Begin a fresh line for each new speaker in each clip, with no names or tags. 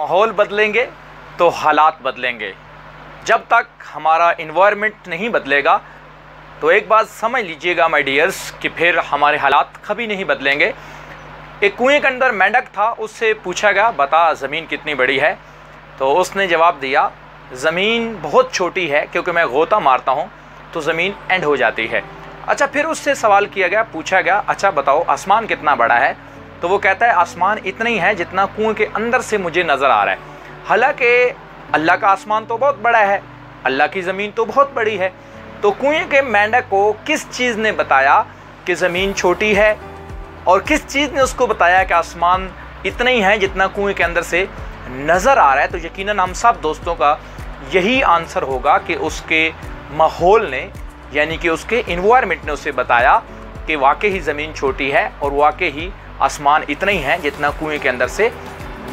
माहौल बदलेंगे तो हालात बदलेंगे। जब तक हमारा इन्वायरमेंट नहीं बदलेगा तो एक बात समझ लीजिएगा माय डियर्स कि फिर हमारे हालात कभी नहीं बदलेंगे। एक कुएं के अंदर मेंढक था, उससे पूछा गया बता ज़मीन कितनी बड़ी है। तो उसने जवाब दिया ज़मीन बहुत छोटी है, क्योंकि मैं गोता मारता हूँ तो ज़मीन एंड हो जाती है। अच्छा, फिर उससे सवाल किया गया, पूछा गया अच्छा बताओ आसमान कितना बड़ा है। तो वो कहता है आसमान इतना ही है जितना कुएं के अंदर से मुझे नज़र आ रहा है। हालांकि अल्लाह का आसमान तो बहुत बड़ा है, अल्लाह की ज़मीन तो बहुत बड़ी है। तो कुएं के मेंढक को किस चीज़ ने बताया कि ज़मीन छोटी है, और किस चीज़ ने उसको बताया कि आसमान इतना ही है जितना कुएं के अंदर से नज़र आ रहा है। तो यकीनन हम सब दोस्तों का यही आंसर होगा कि उसके माहौल ने, यानी कि उसके इन्वायरमेंट ने उसे बताया कि वाकई ही ज़मीन छोटी है और वाकई ही आसमान इतना ही है जितना कुएं के अंदर से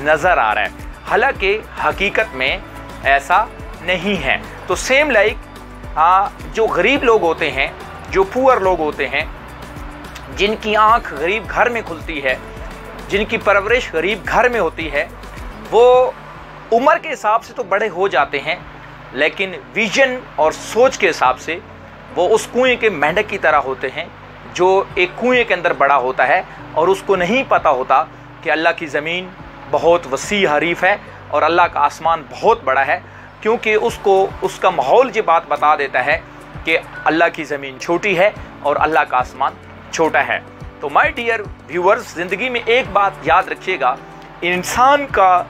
नज़र आ रहा है। हालांकि हकीकत में ऐसा नहीं है। तो सेम लाइक जो गरीब लोग होते हैं, जो पुअर लोग होते हैं, जिनकी आंख गरीब घर में खुलती है, जिनकी परवरिश गरीब घर में होती है, वो उम्र के हिसाब से तो बड़े हो जाते हैं, लेकिन विजन और सोच के हिसाब से वो उस कुएं के मेंढक की तरह होते हैं जो एक कुएं के अंदर बड़ा होता है और उसको नहीं पता होता कि अल्लाह की ज़मीन बहुत वसी हरीफ है और अल्लाह का आसमान बहुत बड़ा है, क्योंकि उसको उसका माहौल ये बात बता देता है कि अल्लाह की ज़मीन छोटी है और अल्लाह का आसमान छोटा है। तो माय डियर व्यूअर्स, ज़िंदगी में एक बात याद रखिएगा, इंसान का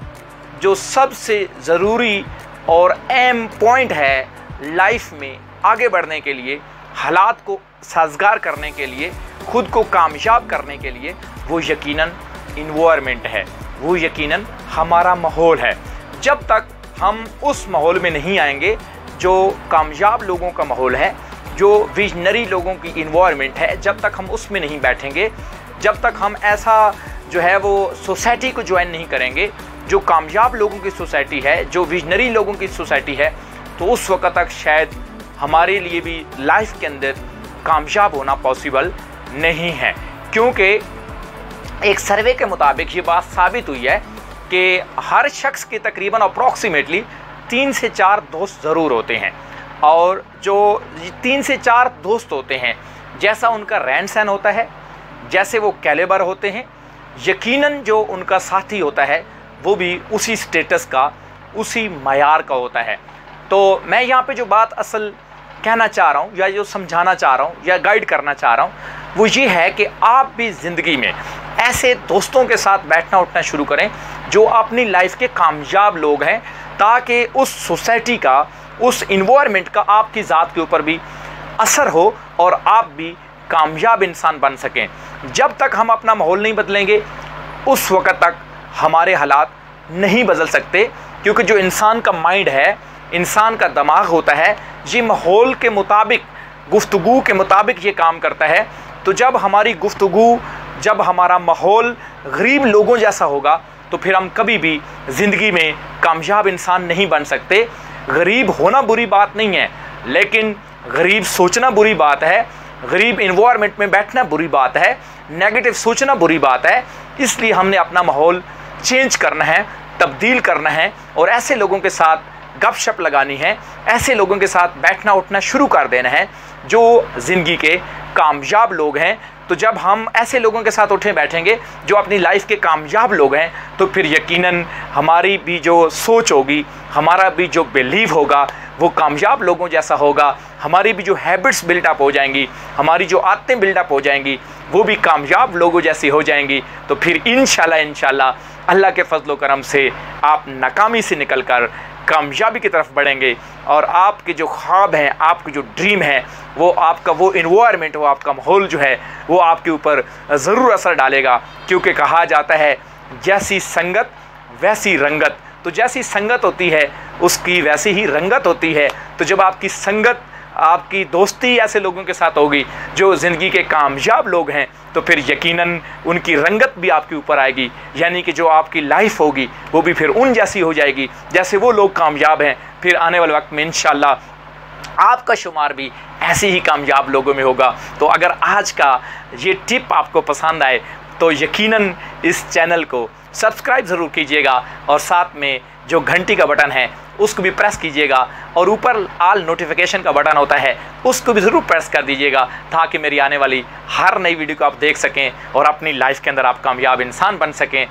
जो सबसे ज़रूरी और अहम पॉइंट है लाइफ में आगे बढ़ने के लिए, हालात को साजगार करने के लिए, खुद को कामयाब करने के लिए, वो यकीनन इन्वायरमेंट है, वो यकीनन हमारा माहौल है। जब तक हम उस माहौल में नहीं आएंगे जो कामयाब लोगों का माहौल है, जो विजनरी लोगों की इन्वायरमेंट है, जब तक हम उसमें नहीं बैठेंगे, जब तक हम ऐसा जो है वो सोसाइटी को ज्वाइन नहीं करेंगे जो कामयाब लोगों की सोसाइटी है, जो विजनरी लोगों की सोसाइटी है, तो उस वक्त तक शायद हमारे लिए भी लाइफ के अंदर कामयाब होना पॉसिबल नहीं है। क्योंकि एक सर्वे के मुताबिक ये बात साबित हुई है कि हर शख्स के तकरीबन अप्रॉक्सीमेटली 3 से 4 दोस्त ज़रूर होते हैं, और जो 3 से 4 दोस्त होते हैं, जैसा उनका रहन सहन होता है, जैसे वो कैलिबर होते हैं, यकीनन जो उनका साथी होता है वो भी उसी स्टेटस का, उसी मयार का होता है। तो मैं यहाँ पे जो बात असल कहना चाह रहा हूँ, या जो समझाना चाह रहा हूँ, या गाइड करना चाह रहा हूँ, वो ये है कि आप भी ज़िंदगी में ऐसे दोस्तों के साथ बैठना उठना शुरू करें जो अपनी लाइफ के कामयाब लोग हैं, ताकि उस सोसाइटी का, उस इन्वायरमेंट का आपकी ज़ात के ऊपर भी असर हो और आप भी कामयाब इंसान बन सकें। जब तक हम अपना माहौल नहीं बदलेंगे उस वक़्त तक हमारे हालात नहीं बदल सकते, क्योंकि जो इंसान का माइंड है, इंसान का दिमाग होता है, ये माहौल के मुताबिक, गुफ्तगू के मुताबिक ये काम करता है। तो जब हमारी गुफ्तगू, जब हमारा माहौल गरीब लोगों जैसा होगा तो फिर हम कभी भी ज़िंदगी में कामयाब इंसान नहीं बन सकते। गरीब होना बुरी बात नहीं है, लेकिन गरीब सोचना बुरी बात है, गरीब इन्वायरमेंट में बैठना बुरी बात है, नेगेटिव सोचना बुरी बात है। इसलिए हमने अपना माहौल चेंज करना है, तब्दील करना है, और ऐसे लोगों के साथ गपशप लगानी है, ऐसे लोगों के साथ बैठना उठना शुरू कर देना है जो ज़िंदगी के कामयाब लोग हैं। तो जब हम ऐसे लोगों के साथ उठे बैठेंगे जो अपनी लाइफ के कामयाब लोग हैं, तो फिर यकीनन हमारी भी जो सोच होगी, हमारा भी जो बिलीव होगा वो कामयाब लोगों जैसा होगा, हमारी भी जो हैबिट्स बिल्डअप हो जाएंगी, हमारी जो आदतें बिल्डअप हो जाएंगी, वो भी कामयाब लोगों जैसी हो जाएंगी। तो फिर इंशाल्लाह अल्लाह के फजल करम से आप नाकामी से निकल कर कामयाबी की तरफ बढ़ेंगे, और आपके जो ख्वाब हैं, आपके जो ड्रीम है, वो आपका वो इन्वायरमेंट, वो आपका माहौल जो है वो आपके ऊपर ज़रूर असर डालेगा। क्योंकि कहा जाता है जैसी संगत वैसी रंगत, तो जैसी संगत होती है उसकी वैसी ही रंगत होती है। तो जब आपकी संगत, आपकी दोस्ती ऐसे लोगों के साथ होगी जो ज़िंदगी के कामयाब लोग हैं, तो फिर यकीनन उनकी रंगत भी आपके ऊपर आएगी, यानी कि जो आपकी लाइफ होगी वो भी फिर उन जैसी हो जाएगी जैसे वो लोग कामयाब हैं। फिर आने वाले वक्त में इंशाल्लाह आपका शुमार भी ऐसे ही कामयाब लोगों में होगा। तो अगर आज का ये टिप आपको पसंद आए तो यकीनन इस चैनल को सब्सक्राइब ज़रूर कीजिएगा और साथ में जो घंटी का बटन है उसको भी प्रेस कीजिएगा और ऊपर ऑल नोटिफिकेशन का बटन होता है उसको भी ज़रूर प्रेस कर दीजिएगा, ताकि मेरी आने वाली हर नई वीडियो को आप देख सकें और अपनी लाइफ के अंदर आप कामयाब इंसान बन सकें।